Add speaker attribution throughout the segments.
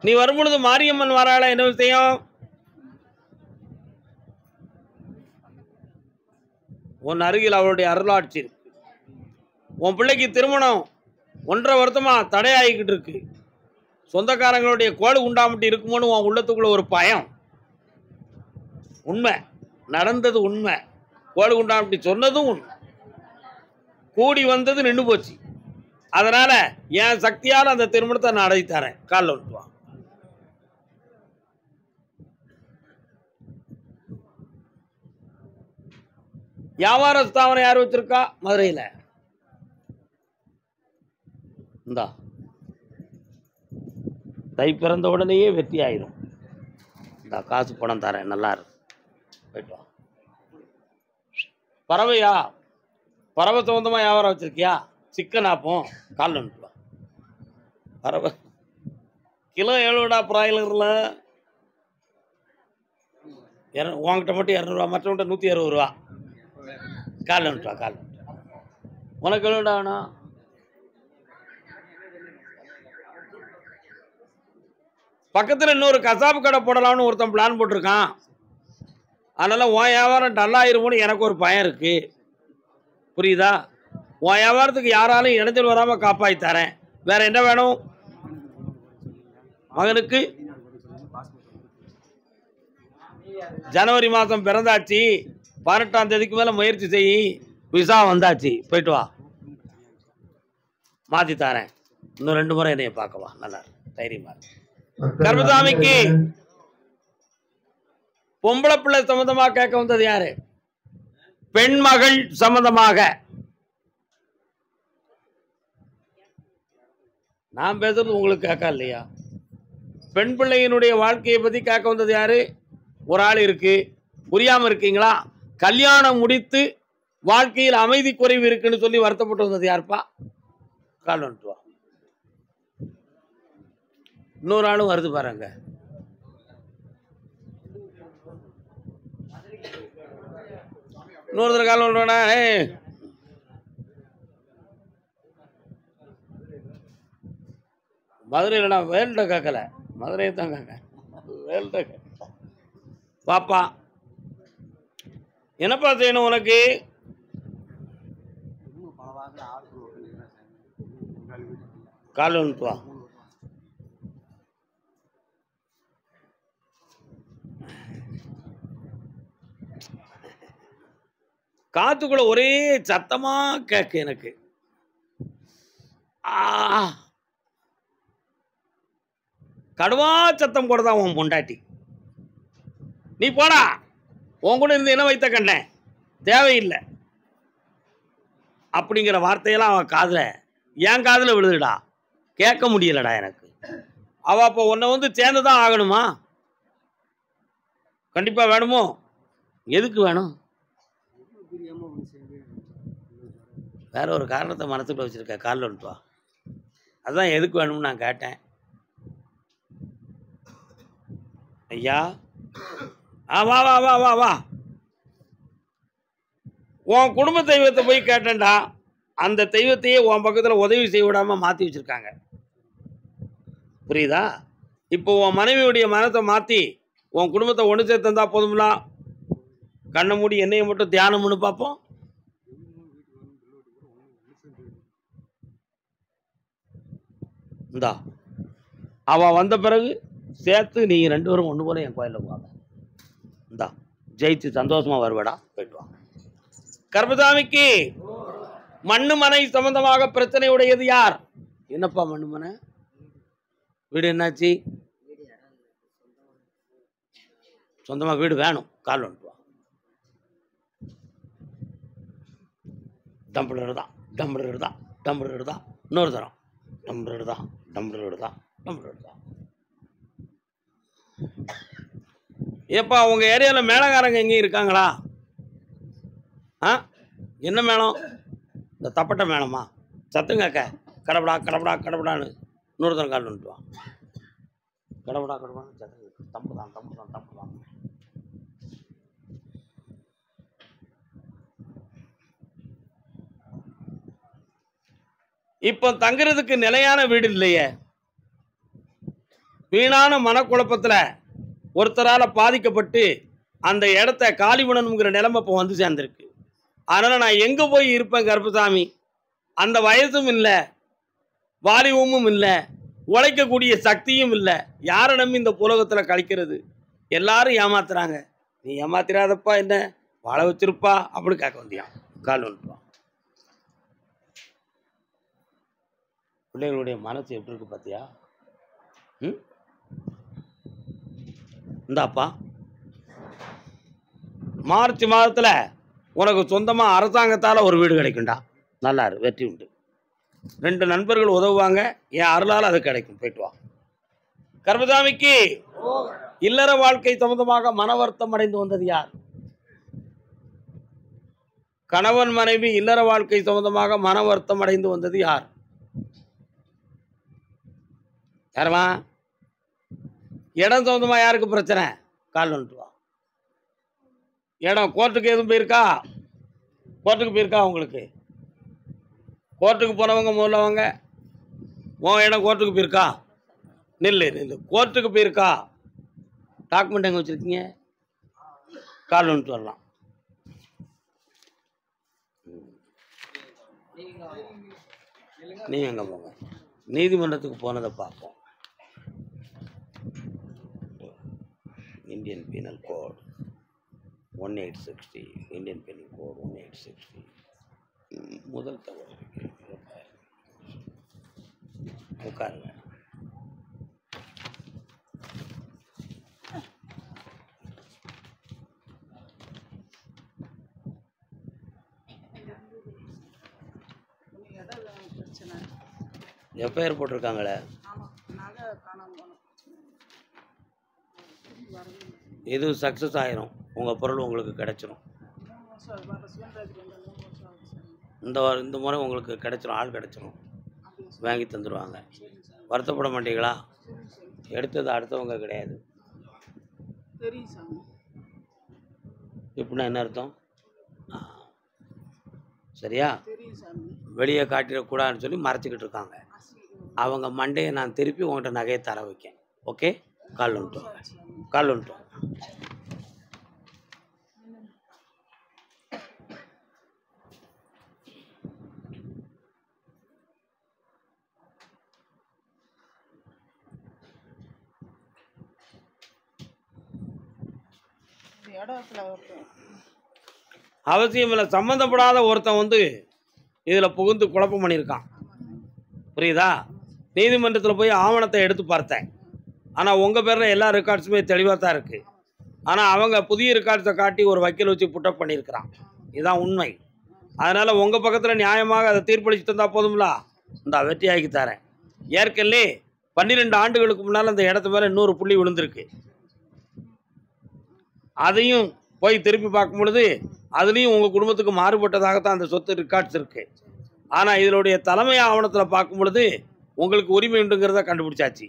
Speaker 1: நீ வரும்பொழுது மாரியம்மன் வராள, என்ன விஷயம்? உன் அருகில் அவளுடைய அருளாட்சி இருக்கு. உன் பிள்ளைக்கு திருமணம் 1.5 வருஷமா தடையாகிக்கிட்டு இருக்கு. சொந்தக்காரங்களுடைய கோடு உண்டாமட்டி இருக்குமோன்னு உன் உள்ளத்துக்குள்ள ஒரு பயம். உண்மை நடந்தது, உண்மை. கோடு உண்டாமட்டி சொன்னதும் உண்மை. கூடி வந்தது நின்று போச்சு. அதனால என் சக்தியால் அந்த திருமணத்தை நான் நடத்தி தரேன். காலில் விட்டுவா. வியாபார ஸ்தாபனம் யார் வச்சிருக்கா? மதுரையில். இந்தா தை பிறந்த உடனேயே வெற்றி ஆயிரும். இந்த காசு பணம் தரேன், நல்லா இருக்கு, போயிட்டு வா. பறவையா? பறவை சம்பந்தமா வியாபாரம் வச்சிருக்கியா? சிக்கன் ஆப்போம், காலில் விட்டுவா. பறவை கிலோ 7 பிராய்லரில் உங்ககிட்ட மட்டும் 200 ரூபா, மற்றவங்கிட்ட 160 ரூபா. காலில் விட்டுவா, காலில் விட்டுவா. உனக்கு எவ்வளோடா வேணும்? பக்கத்தில் இன்னொரு கசாப்பு கடை போடலாம்னு ஒருத்தன் பிளான் போட்டிருக்கான். அதனால் உன் வியாபாரம் டல்லாயிருமோன்னு எனக்கு ஒரு பயம் இருக்குது. புரியுதா? உன் வியாபாரத்துக்கு யாராலும் இடைஞ்சல் வராமல் காப்பாற்றி தரேன். வேற என்ன வேணும்? மகனுக்கு ஜனவரி மாதம் பிறந்தாச்சு, 18ஆம் தேதிக்கு மேலே முயற்சி செய், விசா வந்தாச்சு, போயிட்டு வா, மாற்றி தரேன். இன்னும் 2 முறை என்னைய பார்க்கவா, நல்லா தைரியமா. கர்மசாமிக்கு பொம்பளை பிள்ளை சம்பந்தமாக கேட்க வந்தது யாரு? பெண் மகள் சம்பந்தமாக. நான் பேசுறது உங்களுக்கு கேட்க இல்லையா? பெண் பிள்ளையினுடைய வாழ்க்கையை பத்தி கேட்க வந்தது யாரு? ஒரு ஆள் இருக்கு. புரியாம இருக்கீங்களா? கல்யாணம் முடித்து வாழ்க்கையில் அமைதி குறைவு இருக்குன்னு சொல்லி வருத்தப்பட்டு வந்தது யாருப்பா? கால் வந்துட்டு வா. இன்னொரு ஆளும் வருது பாருங்க. இன்னொருத்தர் கால் வந்துட்டோன்னா, மதுரையில் நான் வேல்ட கேட்கல, மதுரையை தான் கேட்க. வேல்ட பாப்பா என்னப்பா செய்யணும் உனக்கு? கால் வந்துட்டு வா. காத்துக்குள்ள ஒரே சத்தமா கேட்க எனக்கு. கடுவா சத்தம் போடுதான் உன் பொண்டாட்டி. நீ போடா, உன் கூட இருந்து என்ன வைத்த கண்டேன், தேவையில்லை அப்படிங்கிற வார்த்தையெல்லாம் அவன் காதுல, என் காதுல விழுதுடா, கேட்க முடியலடா எனக்கு. அவ அப்போ உன்னை வந்து சேர்ந்துதான் ஆகணுமா? கண்டிப்பா வேணுமோ? எதுக்கு வேணும்? வேற ஒரு காரணத்தை மனசுக்குள்ள வச்சிருக்க. காலில் வந்துட்டு வா. அதுதான் எதுக்கு வேணும்னு நான் கேட்டேன். ஐயா, வா வா வா வா வா. உன் குடும்ப தெய்வத்தை போய் கேட்டேன்டா. அந்த தெய்வத்தையே உன் பக்கத்தில் உதவி செய்ய விடாம மாற்றி வச்சிருக்காங்க. புரியுதா? இப்போ உன் மனைவியுடைய மனத்தை மாற்றி உன் குடும்பத்தை ஒன்று சேர்த்து தந்தா போதும்ல. கண்ணை மூடி என்னையை மட்டும் தியானம் பண்ணி பார்ப்போம். இந்தா அவ வந்த பிறகு சேர்த்து நீ 2 பேரும் ஒன்று போல என் கோயிலில் போவாங்க. இந்தா ஜெயிச்சு சந்தோஷமா வருவடா, போயிட்டு வா. கர்மசாமிக்கு மண்ணு மனை சம்பந்தமாக பிரச்சனை உடையது யார்? என்னப்பா மண்ணு மனை? வீடு என்னாச்சு? சொந்தமா வீடு வேணும். கால் வந்துட்டு வா. டம்பிளர் தான், டம்பிளர் தான், டம்பிளர் தான். இன்னொரு தரம் டம்பிளர் தான், டம்பிளர் தான், டம்பிளர் தான். ஏப்பா உங்க ஏரியாவில் மேளக்காரங்க எங்கேயும் இருக்காங்களா? என்ன மேளம்? இந்த தப்பட்ட மேளமா? சத்தம் கேட்க கடப்படா கடப்படா கடப்படான்னு இன்னொரு தரம் கால் வந்துட்டு வா. கடப்படா கடப்படான்னு சத்தம், தப்பு தான் தப்பு தான் தப்பு தான். இப்போ தங்குறதுக்கு நிலையான வீடு இல்லையே. வீணான மனக்குழப்பத்தில் ஒருத்தரால் பாதிக்கப்பட்டு அந்த இடத்த காலி பண்ணணுங்கிற நிலைமை இப்போ வந்து சேர்ந்துருக்கு. அதனால் நான் எங்கே போய் இருப்பேன் கருப்பசாமி? அந்த வயசும் இல்லை, வாலிபமும் இல்லை, உழைக்கக்கூடிய சக்தியும் இல்லை. யாரை நம்பி இந்த உலகத்தில் கழிக்கிறது? எல்லாரும் ஏமாத்துறாங்க. நீ ஏமாத்திராதப்பா, என்ன வாழ வச்சிருப்பா அப்படின்னு கேட்க வந்தியான். கால் வந்துடுவான். பிள்ளைகளுடைய மனசு எப்படி இருக்கு பார்த்தியா? இந்தாப்பா, மார்ச் மாதத்தில் உனக்கு சொந்தமாக அரசாங்கத்தால் ஒரு வீடு கிடைக்கும்டா. நல்லா வெற்றி உண்டு. 2 நண்பர்கள் உதவுவாங்க. என் அருளால் அது கிடைக்கும். போயிட்டு வா. கருப்பசாமிக்கு இல்லற வாழ்க்கை சம்பந்தமாக மன வருத்தம் அடைந்து வந்தது யார்? கணவன் மனைவி இல்லற வாழ்க்கை சம்பந்தமாக மன வருத்தம் அடைந்து வந்தது யார்? யாரமா? இடம் சம்பந்தமா யாருக்கு பிரச்சனை? கால் வந்துட்டு வா. இடம் கோர்ட்டுக்கு எதுவும் போயிருக்கா? கோர்ட்டுக்கு போயிருக்கா? உங்களுக்கு கோர்ட்டுக்கு போனவங்க முதல்ல வாங்க. உன் இடம் கோர்ட்டுக்கு போயிருக்கா? நில்லு. கோர்ட்டுக்கு போயிருக்கா? டாக்குமெண்ட் எங்கே வச்சுருக்கீங்க? கால் வந்துட்டு வரலாம். நீங்கள் எங்கே போங்க? நீதிமன்றத்துக்கு போனதை பார்ப்போம். Indian penal code 1860. Indian penal code 1860. முதல் தவறு உட்காருங்க. எஃப்ஐஆர் போட்டிருக்காங்களே, இது சக்ஸஸ் ஆயிரும். உங்கள் பொருள் உங்களுக்கு கிடைச்சிரும். இந்த முறை உங்களுக்கு கிடைச்சிரும். ஆள் கிடைச்சிரும். வாங்கி தந்துடுவாங்க. வருத்தப்பட மாட்டீங்களா? எடுத்தது அடுத்தவங்க கிடையாது. இப்படின்னா என்ன அர்த்தம்? சரியா? வெளியே காட்டிடக்கூடாதுன்னு சொல்லி மறைச்சிக்கிட்டு இருக்காங்க. அவங்க மண்டையை நான் திருப்பி உங்கள்கிட்ட நகையை தர வைக்கேன். ஓகே? கால் வந்துட்டோம். கால் வந்துட்டோம். அவசியம் இல்லை. சம்மந்தப்படாத ஒருத்தன் வந்து இதில் புகுந்து குழப்பம் பண்ணியிருக்கான். புரியுதா? நீதிமன்றத்தில் போய் ஆவணத்தை எடுத்து பார்த்தேன். ஆனால் உங்கள் பேரில் எல்லா ரெக்கார்ட்ஸுமே தெளிவாக தான் இருக்குது. ஆனால் அவங்க புதிய ரெக்கார்ட்ஸை காட்டி ஒரு வக்கீல் வச்சு புட்டப் பண்ணியிருக்கிறான். இதுதான் உண்மை. அதனால் உங்கள் பக்கத்தில் நியாயமாக அதை தீர்ப்பளிச்சு தந்தால் போதும்ல. இந்த வெற்றியாக்கி தரேன். ஏற்கனவே 12 ஆண்டுகளுக்கு முன்னால் அந்த இடத்து மேலே 100 புள்ளி விழுந்திருக்கு. அதையும் போய் திருப்பி பார்க்கும் பொழுது அதுலேயும் உங்கள் குடும்பத்துக்கு மாறுபட்டதாகத்தான் அந்த சொத்து ரெக்கார்ட்ஸ் இருக்குது. ஆனால் இதனுடைய தலைமை ஆவணத்தில் பார்க்கும் பொழுது உங்களுக்கு உரிமை உண்டுங்கிறத கண்டுபிடிச்சாச்சு.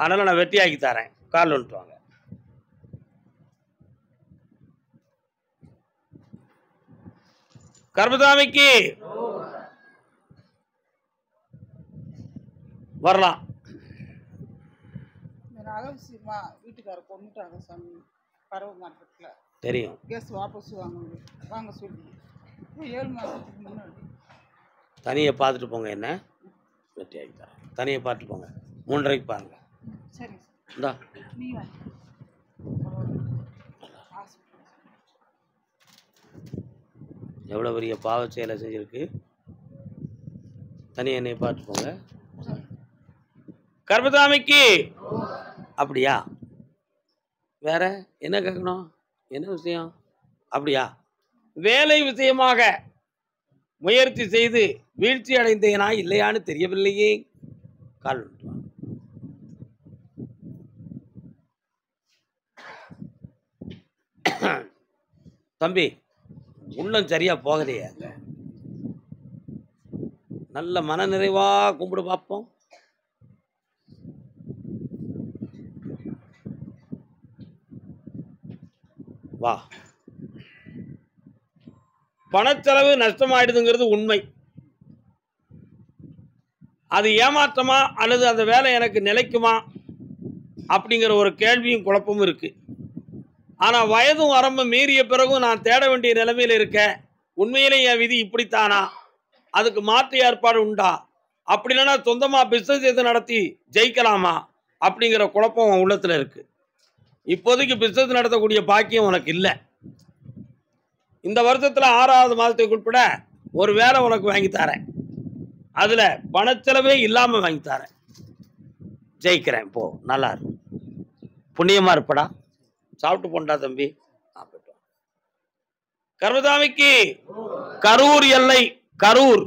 Speaker 1: அதனால் நான் வெற்றியாக்கி தரேன். கால் வந்துட்டு வாங்க. கருப்பசாமிக்கு வரலாம்.
Speaker 2: வீட்டுக்காரர் கொண்டுட்டாங்க சாமி. பறவை மார்க்கெட்டில்
Speaker 1: தெரியும்.
Speaker 2: கேஸ் வாபஸ் வாங்க சொல்லி 7 மாதத்துக்கு முன்னாடி
Speaker 1: தனியை பார்த்துட்டு போங்க. என்ன வெற்றியாகி தரேன். தனியை பார்த்துட்டு போங்க. 3:30க்கு பாருங்க.
Speaker 2: சரி.
Speaker 1: இந்தா
Speaker 2: நீ
Speaker 1: எவ்வளோ பெரிய பாவ செயலை செஞ்சிருக்கு. தனி என்னையை பார்த்து போங்க. கருப்பசாமிக்கு அப்படியா? வேற என்ன கேட்கணும்? என்ன விஷயம்? அப்படியா? வேலை விஷயமாக முயற்சி செய்து வீழ்ச்சி அடைந்தேனா இல்லையான்னு தெரியவில்லையே. கால் தம்பி, உள்ளம் சரியா போகலையே. நல்ல மன நிறைவா கும்பிடு பார்ப்போம். வா. பணச்செலவு நஷ்டமாயிடுதுங்கிறது உண்மை. அது ஏமாற்றமா அல்லது அந்த வேலை எனக்கு நிலைக்குமா அப்படிங்கிற ஒரு கேள்வியும் குழப்பமும் இருக்குது. ஆனால் வயதும் வரம்பு மீறிய பிறகும் நான் தேட வேண்டிய நிலைமையில் இருக்கேன். உண்மையிலே என் விதி இப்படித்தானா, அதுக்கு மாற்று ஏற்பாடு உண்டா, அப்படி இல்லைன்னா சொந்தமாக பிஸ்னஸ் எது நடத்தி ஜெயிக்கலாமா அப்படிங்கிற குழப்பம் உன் உள்ளத்தில் இருக்குது. இப்போதைக்கு பிஸ்னஸ் நடத்தக்கூடிய பாக்கியம் உனக்கு இல்லை. இந்த வருஷத்தில் 6வது மாதத்துக்கு உட்பட ஒரு வேலை உனக்கு வாங்கி தரேன். அதில் பணச்செலவே இல்லாமல் வாங்கி தரேன். ஜெயிக்கிறேன். போ, நல்லா இருக்கு, புண்ணியமாக இருப்படா. சாப்பிட்டு போண்டா தம்பி. கர்மசாமிக்கு கரூர் எல்லை, கரூர்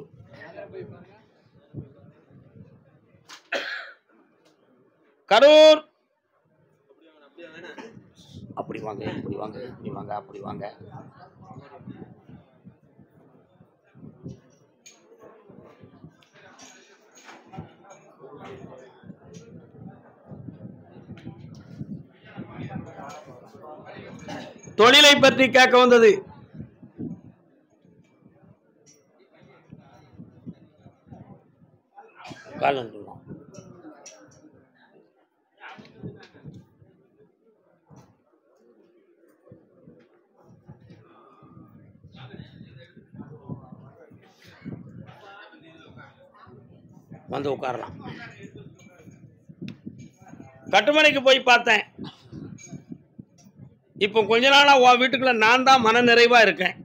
Speaker 1: கரூர். அப்படி வாங்க, இப்படி வாங்க, இப்படி வாங்க, அப்படி வாங்க. தொழிலை பற்றி கேட்க வந்தது. வந்து உட்காரலாம். கட்டுமனைக்கு போய் பார்த்தேன். இப்போ கொஞ்ச நாளா உன் வீட்டுக்குள்ள நான் தான் மன நிறைவா இருக்கேன்.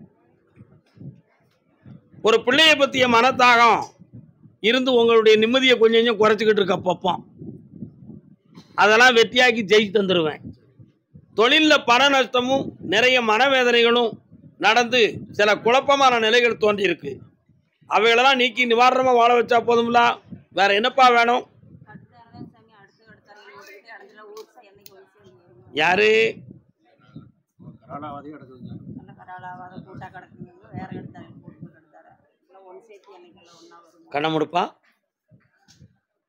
Speaker 1: ஒரு பிள்ளையை பற்றிய மனத்தாகம் இருந்து உங்களுடைய நிம்மதியை கொஞ்சம் கொஞ்சம் குறைச்சிக்கிட்டு இருக்க பப்போம். அதெல்லாம் வெற்றியாக்கி ஜெயிச்சு தந்துடுவேன். தொழிலில் பண நஷ்டமும் நிறைய மனவேதனைகளும் நடந்து சில குழப்பமான நிலைகள் தோன்றியிருக்கு. அவைகளெல்லாம் நீக்கி நிவாரணமாக வாழ வச்சா போதும்ல, வேற என்னப்பா வேணும்? யாரு கண்ணமுடுப்பா?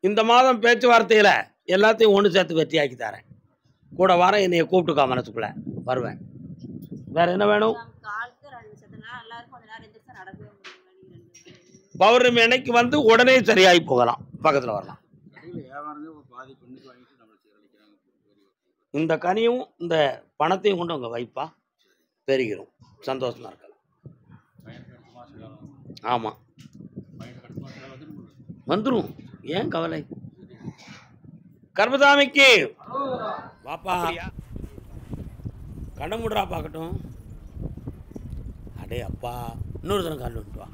Speaker 1: இந்த மாதம் பேச்சுவார்த்தையில் எல்லாத்தையும் ஒன்று சேர்த்து வெற்றியாக்கி தரேன். கூட வர என்னைய கூப்பிட்டுக்கா, மனசுக்குள்ள வருவேன். வேற என்ன வேணும்? பௌர்ணமி அன்னைக்கு வந்து உடனே சரியாகி போகலாம், பக்கத்தில் வரலாம். இந்த கனியும் இந்த பணத்தையும் கொண்டு உங்க வைப்பா, பெருகிறோம், சந்தோஷமா இருக்கலாம். ஆமாம், வந்துடும், ஏன் கவலை? கர்மசாமிக்கு வாப்பா, கண்ண முடுறா பார்க்கட்டும். அடே அப்பா, இன்னொரு தரம் கால் வந்துட்டு வா.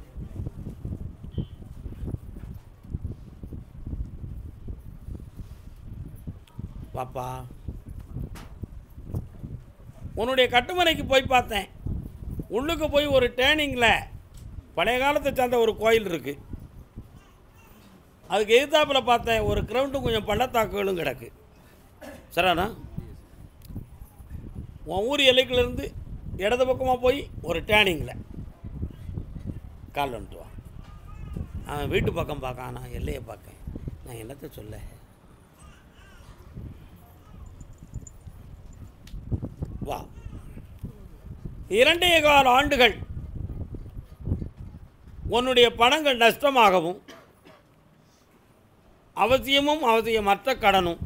Speaker 1: வாப்பா, உன்னுடைய கட்டுமனைக்கு போய் பார்த்தேன். உள்ளுக்கு போய் ஒரு டேர்னிங்கில் பழைய காலத்தை சார்ந்த ஒரு கோயில் இருக்குது. அதுக்கு எதிர்த்தாப்பில் பார்த்தேன் ஒரு கிரவுண்டும் கொஞ்சம் பள்ளத்தாக்குகளும் கிடக்கு. சரிண்ணா, உன் ஊர் எல்லைக்குலேருந்து இடது பக்கமாக போய் ஒரு டேர்னிங்கில் கால் வந்துட்டு வா. அவன் வீட்டு பக்கம் பார்க்க, நான் எல்லையை பார்க்கேன். நான் என்னத்தை சொல்ல? வா. 2.25 ஆண்டுகள் உன்னுடைய பணங்கள் நஷ்டமாகவும் அவசியமற்ற கடனும்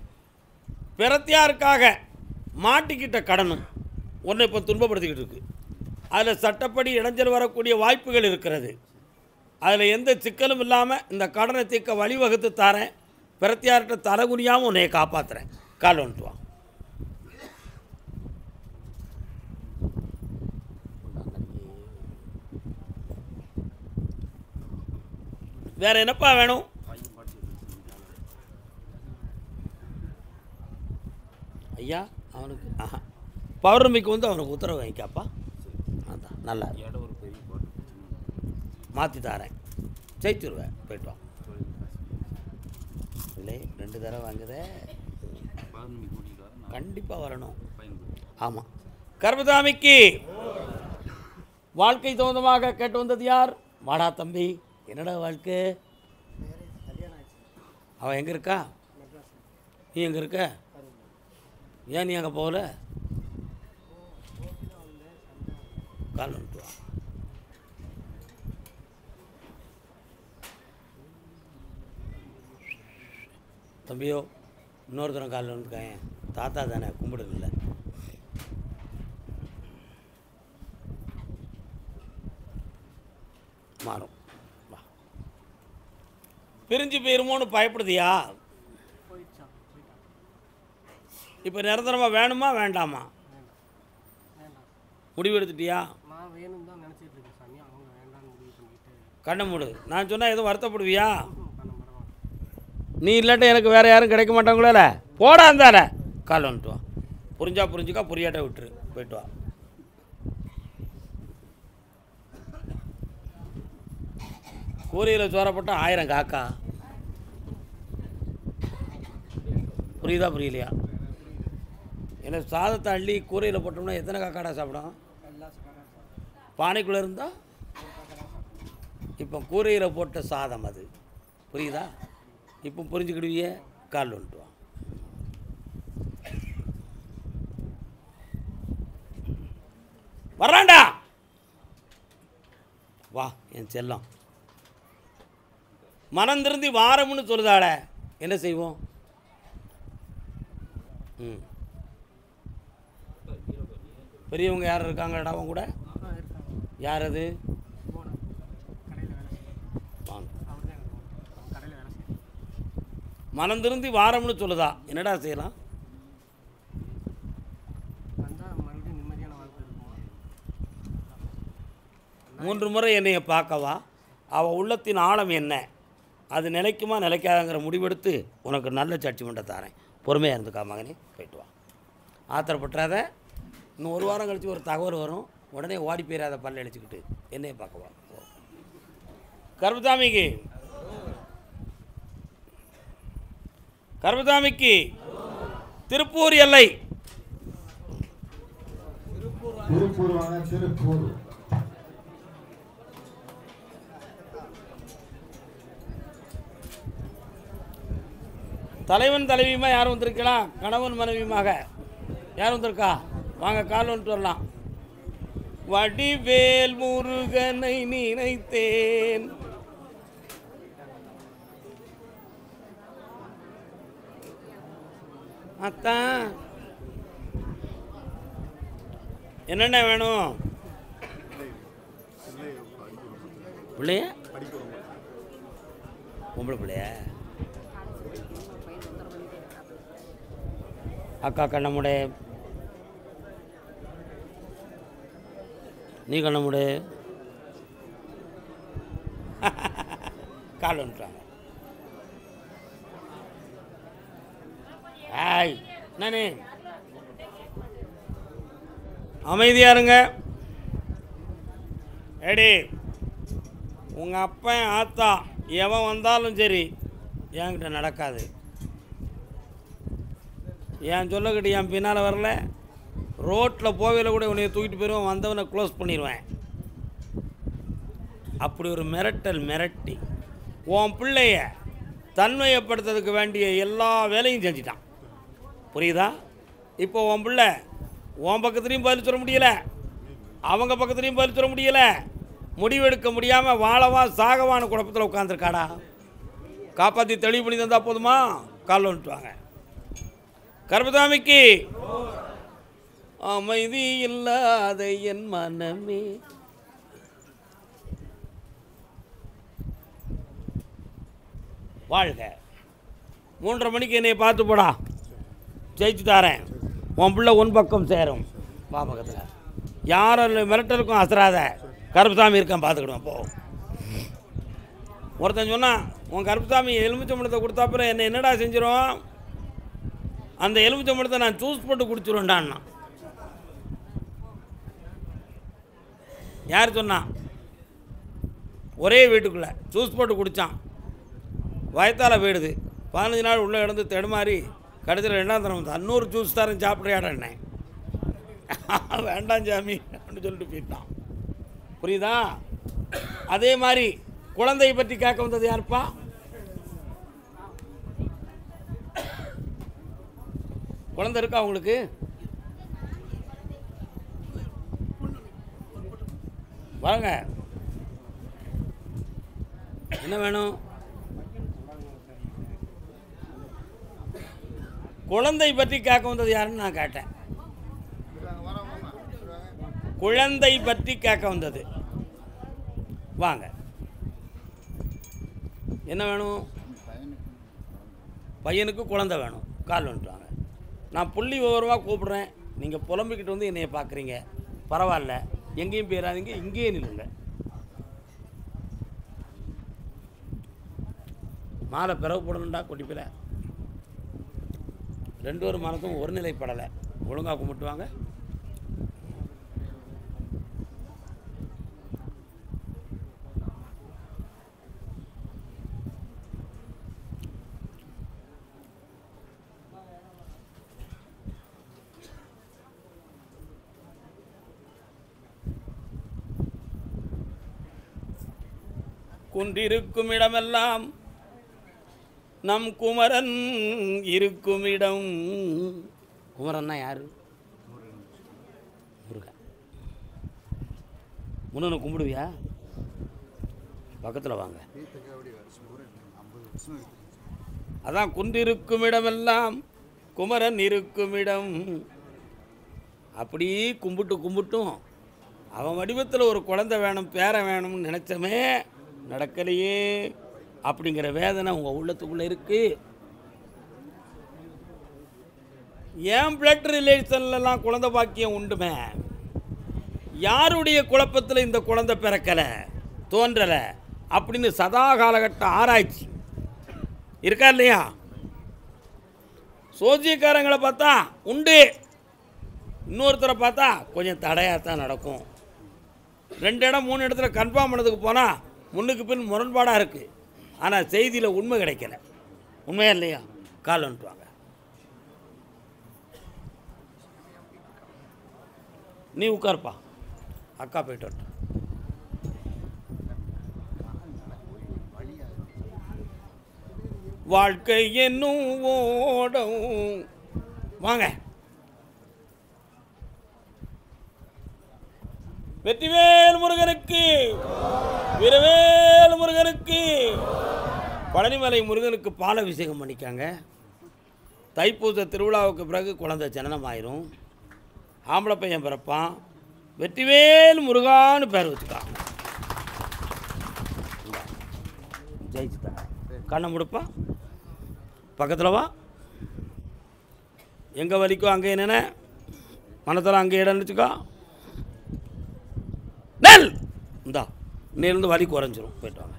Speaker 1: பிரத்தியாருக்காக மாட்டிக்கிட்ட கடனும் உன்னை இப்போ துன்பப்படுத்திக்கிட்டு இருக்கு. அதில் சட்டப்படி இடைஞ்சல் வரக்கூடிய வாய்ப்புகள் இருக்கிறது. அதில் எந்த சிக்கலும் இல்லாமல் இந்த கடனை தீர்க்க வழிவகுத்து தரேன். பிரத்தியார்கிட்ட தலைகுனியாமல் உன்னை காப்பாற்றுறேன். கால் வந்துட்டு வா. வேற என்னப்பா வேணும்? ஐயா, அவனுக்கு பௌர்ணமிக்கு வந்து அவனுக்கு உத்தரவு வாங்கிக்காப்பா. அதான் நல்லா மாற்றி தரேன், ஜெயிச்சுருவேன். போய்ட்டு வா. இல்லை, 2 தடவை வாங்குதே, கண்டிப்பாக வரணும். ஆமாம். கர்மசாமிக்கு வாழ்க்கை தகுந்தமாக கேட்டு வந்தது யார்? வாடா தம்பி, என்னடா வாழ்க்கை? அவன் எங்கே இருக்கா? நீ எங்கே இருக்க? ஏன் நீ அங்கே போகல? கால் வந்துட்டு வா. தம்பியோ, இன்னொரு தரம் காலில் வந்துருக்காங்க. தாத்தா தானே கும்பிடுதில்ல. மாறும். வா. பிரிஞ்சு போயிருமோன்னு பயப்படுதியா? இப்போ நிரந்தரமாக வேணுமா வேண்டாமா? முடிவு எடுத்துட்டியா? கண்ணை மூடு. நான் சொன்னால் எதுவும் வருத்தப்படுவியா? நீ இல்லாட்ட எனக்கு வேறு யாரும் கிடைக்க மாட்டாங்களே. போடா இருந்தார கால் வந்துட்டு வா. புரிஞ்சா புரிஞ்சுக்கா, புரியாட்ட விட்டுரு. போயிட்டு வா. கூரையில் சோறப்பட்ட 1000 காக்கா. புரியுதா புரியலையா? ஏன்னா சாதத்தை அள்ளி கூரையில் போட்டோம்னா எத்தனை காக்காடா சாப்பிடும்? பானைக்குள்ளே இருந்தால் இப்போ கூரையில் போட்ட சாதம் அது. புரியுதா? இப்போ புரிஞ்சுக்கிடுவிய. கால் வந்துட்டு வா. வர்றாண்டா வா என் செல்லம். மனம் திருந்தி வாரம்னு சொல்லுதாட, என்ன செய்வோம்? பெரியவங்க யார் இருக்காங்கடா அவன் கூட? யார் அது? மனம் திருந்தி வாரம்னு சொல்லுதா, என்னடா செய்யலாம்? 3 முறை என்னைய பார்க்கவா? அவள் உள்ளத்தின் ஆழம் என்ன, அது நிலைக்குமா நிலைக்காதங்கிற முடிவெடுத்து உனக்கு நல்ல ஜட்ஜ்மெண்ட்டை தரேன். பொறுமையாக இருந்துக்கா மகனே. போயிட்டு வா. ஆத்திரப்பட்டுறாத. இன்னும் 1 வாரம் கழித்து ஒரு தகவல் வரும். உடனே ஓடி போயிடாத பல்ல அடிச்சுக்கிட்டு என்னைய பார்க்கவா. கர்பசாமிக்கு கர்பசாமிக்கு திருப்பூர் எல்லை. திருப்பூர் தலைவன் தலைவியுமா யார் வந்திருக்கலாம்? கணவன் மனைவியுமாக யார் வந்திருக்கா? வாங்க கால் வந்துட்டு வரலாம். வடிவேல் முருகனை நினைத்தேன். அத்தான் என்னென்ன வேணும்? பிள்ளைய பொம்பளை பிள்ளைய அக்கா கண்ணமுடே, நீ கண்ணமுடே. கால் வந்துட்டாங்க. ஆய் நானே அமைதியாக இருங்க. ஏடி உங்கள் அப்பன் ஆத்தா எவன் வந்தாலும் சரி என்கிட்ட நடக்காது. என் சொல்லக்கிட்டு என் பின்னால் வரல, ரோட்டில் போவையில் கூட உன்னைய தூக்கிட்டு போயிடுவேன், வந்தவனை க்ளோஸ் பண்ணிடுவேன். அப்படி ஒரு மிரட்டி உன் பிள்ளைய தன்மையப்படுத்துறதுக்கு வேண்டிய எல்லா வேலையும் செஞ்சிட்டான். புரியுதா? இப்போ உன் பிள்ளை உன் பக்கத்துலேயும் பதில் சொல்ல முடியலை, அவங்க பக்கத்துலேயும் பதில் சொல்ல முடியலை, முடிவெடுக்க முடியாமல் வாழவா சாகவான குழப்பத்தில் உட்காந்துருக்காடா. காப்பாற்றி தெளிவு பண்ணி தந்தால் போதுமா? கால் வந்துட்டு வாங்க. கர்பசாமிக்கு அமைதி இல்லாத என் மனமே. வாழ்க. 3:30 மணிக்கு என்னை பார்த்து போடா, ஜெயிச்சு தாரேன். உன் பிள்ளை உன் பக்கம் சேரும். வா பக்கத்தில். யாரும் மிரட்டலுக்கும் அசராத. கருப்புசாமி இருக்கான் பார்த்துக்கிடுவேன். போ. ஒருத்தன் சொன்னான், உன் கருப்புசாமி எலுமிச்சம்பழத்தை கொடுத்தா அப்புறம் என்னை என்னடா செஞ்சிடும்? அந்த எலுமிச்சம்பழத்தை நான் ஜூஸ் போட்டு குடிச்சிருவேன்டான்னா. யார் சொன்னான்? ஒரே வீட்டுக்குள்ளே ஜூஸ் போட்டு குடித்தான். வயத்தால் போயிடுது. 15 நாள் உள்ளே இடந்து தடுமாறி கடைசியில் 2ஆம் தரம் வந்து 100 ஜூஸ் தரம் சாப்பிட்றியாடன்னே. வேண்டாம் சாமி அப்படின்னு சொல்லிட்டு போயிட்டான். புரியுதா? அதே மாதிரி குழந்தையை பற்றி கேட்க வந்தது யாருப்பா? குழந்தை இருக்கா உங்களுக்கு? வாங்க. என்ன வேணும்? குழந்தை பற்றி கேட்க வந்தது யாருன்னு நான் கேட்டேன். குழந்தை பற்றி கேட்க வந்தது. வாங்க, என்ன வேணும்? பையனுக்கு குழந்தை வேணும். கால் வந்துட்டாங்க. நான் புள்ளி விவரமாக கூப்பிடுறேன். நீங்கள் புலம்பிக்கிட்டு வந்து என்னைய பார்க்குறீங்க. பரவாயில்ல, எங்கேயும் போயிடாதீங்க, இங்கேயே நில்லுங்க. மாலை பிறகு போடணுண்டா கொட்டிப்பில். 2 ஒரு மனத்தும் ஒரு நிலைப்படலை. ஒழுங்காக கும்பிட்டுவாங்க. குன்றிருக்கும் இடமெல்லாம் நம் குமரன் இருக்கும் இடம். குமரன்னா யாரு? முருகன். முன்னனை கும்பிடுவியா? பக்கத்தில் வாங்க. அதான் குன்றிருக்கும் இடமெல்லாம் குமரன் இருக்கும் இடம். அப்படி கும்பிட்டும் அவன் வடிவத்தில் ஒரு குழந்தை வேணும், பேரை வேணும்னு நினச்சமே, நடக்கலையே அப்படிங்கிற வேதனை உங்கள் உள்ளத்துக்குள்ளே இருக்குது. ஏன் பிளட் ரிலேஷன்லாம் குழந்தை பாக்கியம் உண்டுமே, யாருடைய குழப்பத்தில் இந்த குழந்தை பிறக்கலை, தோன்றலை அப்படின்னு சதா காலகட்ட ஆராய்ச்சி இருக்கா இல்லையா? சோசியக்காரங்களை பார்த்தா உண்டு, இன்னொருத்தரை பார்த்தா கொஞ்சம் தடையாக தான் நடக்கும். 2 இடம் 3 இடத்துல கன்ஃபார்ம் பண்ணதுக்கு போனால் முன்னுக்கு பின் முரண்பாடாக இருக்குது. ஆனால் செய்தியில் உண்மை கிடைக்கல. உண்மையா இல்லையா? கால் வந்துட்டுவாங்க. நீ உட்கார்ப்பா, அக்கா போயிட்டு வரட்டும். வாழ்க்கை என்னும் ஓடம். வாங்க. வெற்றிவேல் முருகனுக்கு, வீரவேல் முருகனுக்கு. பழனிமலை முருகனுக்கு பாலாபிஷேகம் பண்ணிக்காங்க. தைப்பூச திருவிழாவுக்கு பிறகு குழந்தை ஜனனம் ஆயிரும். ஆம்பளை பையன் பிறப்பான். வெற்றிவேல் முருகான்னு பேர் வச்சுக்காங்க. ஜெயிச்சுட்டா. கண்ணை முடுப்பா, பக்கத்தில் வா. எங்கே வலிக்கும் அங்கே என்னென்ன மனத்தில் அங்கே இடம் வச்சுக்கோ. நெல் இந்தா, இன்னிலிருந்து வலி குறைஞ்சிரும். போயிட்டு வாங்க.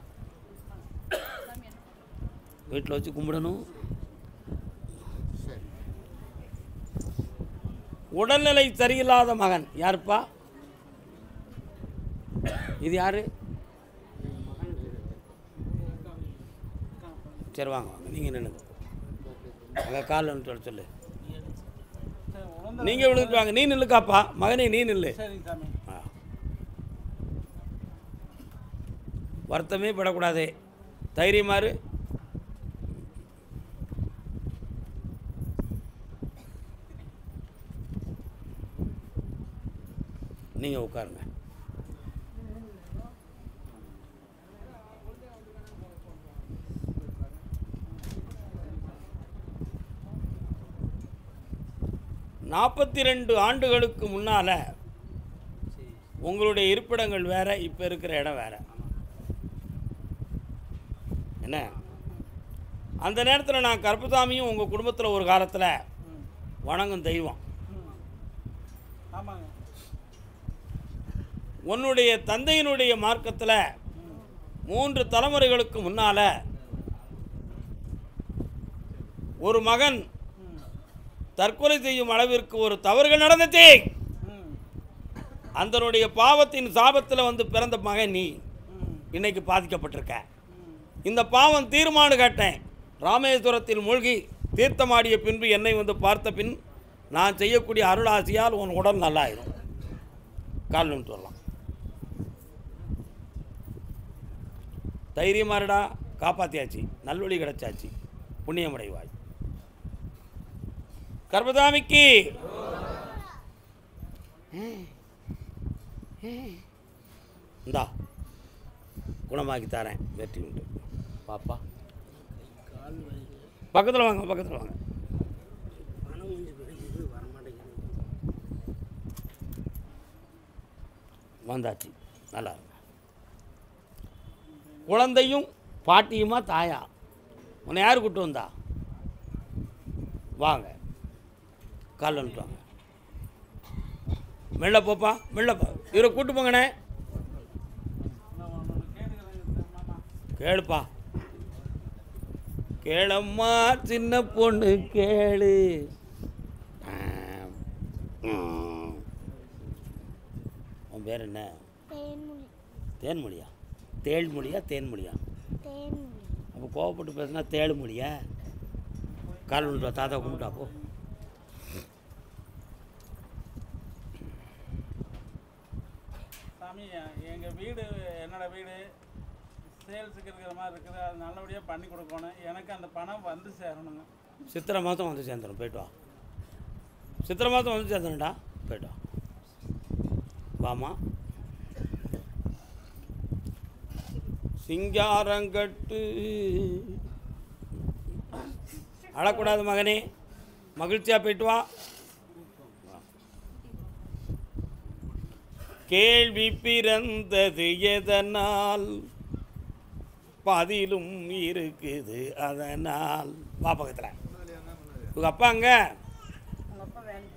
Speaker 1: வீட்டில் வச்சு கும்பிடணும். உடல்நிலை சரியில்லாத மகன் யாருப்பா? இது யாரு? சரி வாங்க வாங்க, நீங்கள் நின்றுங்க. அங்கே கால் வந்துட்டு சொல்லு. நீங்கள் விழுந்துட்டு வாங்க. நீ நில்லுக்காப்பா மகனே, நீ நில்லு. வருத்தமே படக்கூடாது. தைரியமாறு. நீங்கள் உட்காருங்க. நாற்பத்தி 2 ஆண்டுகளுக்கு முன்னால் உங்களுடைய இருப்பிடங்கள் வேறு, இப்போ இருக்கிற இடம் வேறு. என்ன, அந்த நேரத்தில் நான் கருப்பசாமியும் உங்கள் குடும்பத்தில் ஒரு காலத்தில் வணங்கும் தெய்வம். உன்னுடைய தந்தையினுடைய மார்க்கத்தில் 3 தலைமுறைகளுக்கு முன்னால் ஒரு மகன் தற்கொலை செய்யும் அளவிற்கு ஒரு தவறுகள் நடந்துச்சு. அதனுடைய பாவத்தின் சாபத்தில் வந்து பிறந்த மகன் நீ இன்னைக்கு பாதிக்கப்பட்டிருக்க. இந்த பாவம் தீர்மானம் கேட்டேன். ராமேஸ்வரத்தில் மூழ்கி தீர்த்தமாடிய பின்பு என்னை வந்து பார்த்த பின் நான் செய்யக்கூடிய அருளாசியால் உன் உடல் நல்லாயிரும். கால் நின்று வரலாம். தைரியமாருடா, காப்பாற்றியாச்சு, நல்வழி கிடைச்சாச்சு, புண்ணியமடைவாய். கர்பதாமிக்கு இந்தா குணமாக்கி தரேன். வெற்றி உண்டு. பாப்பா பக்கத்தில் வாங்க, பக்கத்தில் வாங்க. வந்தாச்சு, நல்லா இருக்கு. குழந்தையும் பாட்டியுமா தாயா? உன்னை யார் கூப்பிட்டு வந்தா? வாங்க, கால் வந்துட்டு வாங்க. மெல்ல போப்பா, மெல்ல போ. இவரை கூட்டு போங்கண்ணே. கேளுப்பா, கேளம்மா சின்ன பொண்ணு கேளு. உன் பேர் என்ன? தேன்மொழியா? தேள்மொழியா தேன்மொழியா? அப்போ கோவப்பட்டு பேசுனா தேளுமொழியா? கால் விட்டுவா, தாத்தா கும்பிட்டா போ.
Speaker 3: சாமி, எங்கள் வீடு என்னோட வீடு சேல்ஸுக்கு இருக்கிற மாதிரி இருக்குது. அது நல்லபடியாக பண்ணி கொடுக்கணும். எனக்கு அந்த பணம் வந்து சேரணுங்க.
Speaker 1: சித்திரை மாதம் வந்து சேர்ந்துடும், போய்ட்டு வா. சித்திரை மாதம் வந்து சேர்ந்துடா, போய்ட்டு வா. வாமா. சிங்காரங்கட்டு அழக்கூடாது மகனே, மகிழ்ச்சியாக போய்ட்டு வா. கேள்வி பிறந்தது எதனால், பதிலும் இருக்குது அதனால். வா பக்கத்தில். உங்கள் அப்பா அங்கே?
Speaker 2: உங்கள் அப்பா வேலை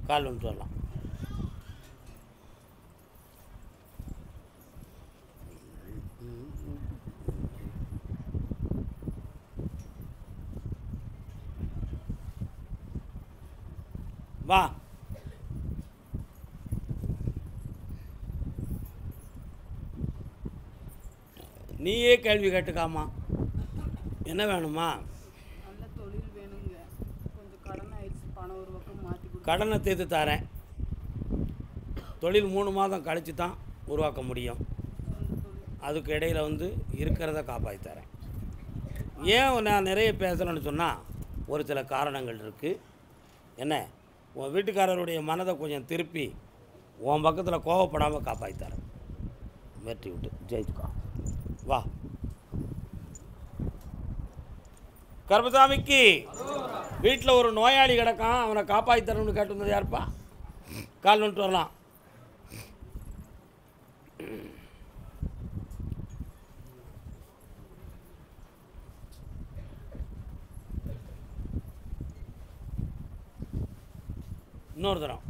Speaker 1: கால் வந்துட்டு வரலாம். வா. நீயே கேள்வி கேட்டுக்காமா. என்ன வேணுமா?
Speaker 2: நல்ல தொழில் வேணுங்க. கொஞ்சம் கடன் ஆயிடுச்சு, பணம் ஒரு பக்கம் மாற்றி கொடுத்து.
Speaker 1: கடனை தீர்த்து தரேன். தொழில் 3 மாதம் கழித்து தான் உருவாக்க முடியும். அதுக்கு இடையில் வந்து இருக்கிறத காப்பாற்றி தரேன். ஏன் நான் நிறைய பேசலைன்னு சொன்னால் ஒரு சில காரணங்கள் இருக்குது. என்ன, உன் வீட்டுக்காரருடைய மனதை கொஞ்சம் திருப்பி உன் பக்கத்தில் கோவப்படாமல் காப்பாற்றி தரேன். வெற்றி விட்டு ஜெயிச்சுக்கோ. வா. கர்மசாமிக்கு வீட்டில் ஒரு நோயாளி கிடக்கான், அவனை காப்பாற்றி தரணும்னு கேட்டு வந்தது யாருப்பா? கால் வந்துட்டு வரலாம். இன்னொரு தரம்.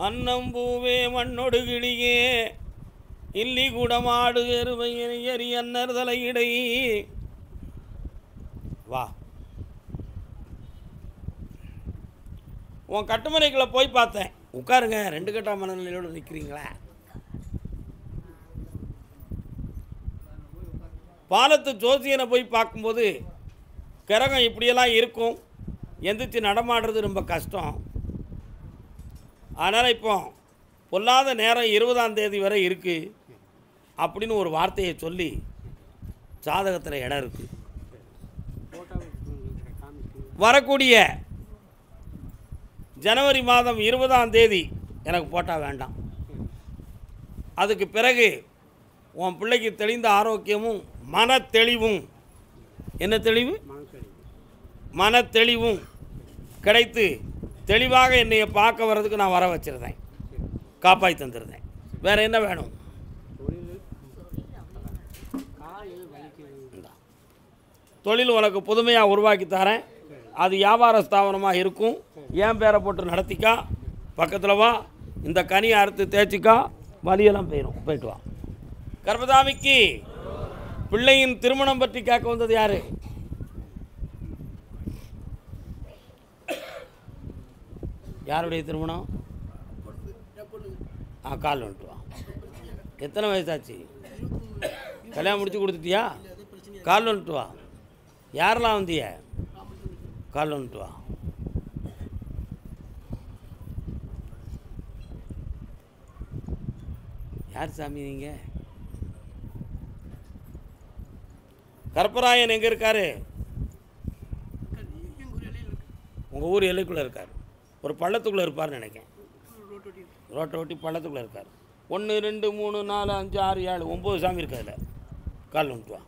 Speaker 1: அன்னம் பூவே மண்ணொடு கிளியே இல்லி குடமாடு எருமையரி அன்னர் தலையிடை. வா. உன் கட்டுமனைக்குள்ள போய் பார்த்தேன். உட்காருங்க, 2 கட்டா மனநிலையோடு நிற்கிறீங்களா? பாலத்து ஜோசியனை போய் பார்க்கும்போது கிரகம் இப்படியெல்லாம் இருக்கும், எந்திரிச்சு நடமாடுறது ரொம்ப கஷ்டம். அதனால் இப்போ பொல்லாத நேரம் 20ஆம் தேதி வரை இருக்குது அப்படின்னு ஒரு வார்த்தையை சொல்லி ஜாதகத்தில் இடம் இருக்குது. வரக்கூடிய ஜனவரி மாதம் 20ஆம் தேதி எனக்கு போட்டால் வேண்டாம். அதுக்கு பிறகு உன் பிள்ளைக்கு தெளிந்த ஆரோக்கியமும் மன தெளிவும், என்ன தெளிவு? மன தெளிவும் கிடைத்து தெளிவாக என்னைய பார்க்க வர்றதுக்கு நான் வர வச்சுருந்தேன், காப்பாற்றி தந்துருந்தேன். வேறு என்ன வேணும்? தொழில் உனக்கு புதுமையாக உருவாக்கி தரேன். அது வியாபார ஸ்தாபனமாக இருக்கும். ஏன் பேரை போட்டு நடத்திக்கா. பக்கத்தில் வா. இந்த கனியை அறுத்து தேய்ச்சிக்கா, வலியெல்லாம் போயிடும். போயிட்டு வா. கர்மசாமிக்கு பிள்ளையின் திருமணம் பற்றி கேட்க வந்தது யார்? யாருடைய திருமணம்? கால் வந்துட்டு வா. எத்தனை வயசாச்சு? கல்யாணம் முடிச்சு கொடுத்துட்டியா? கால் வந்துட்டு வா. யாரெல்லாம் வந்திய? கால் வந்துட்டு வா. யார் சாமி நீங்கள்? கற்பராயன் எங்கே இருக்காரு? உங்கள் ஊர் எல்லைக்குள்ளே இருக்கார். ஒரு பள்ளத்துக்குள்ளே இருப்பார்னு நினைக்கிறேன். ரோட்டை ஒட்டி பள்ளத்துக்குள்ளே இருக்கார். 1 2 3 4 5 6 7 9 சாமி இருக்கு அதில். கால் வந்துட்டு வா.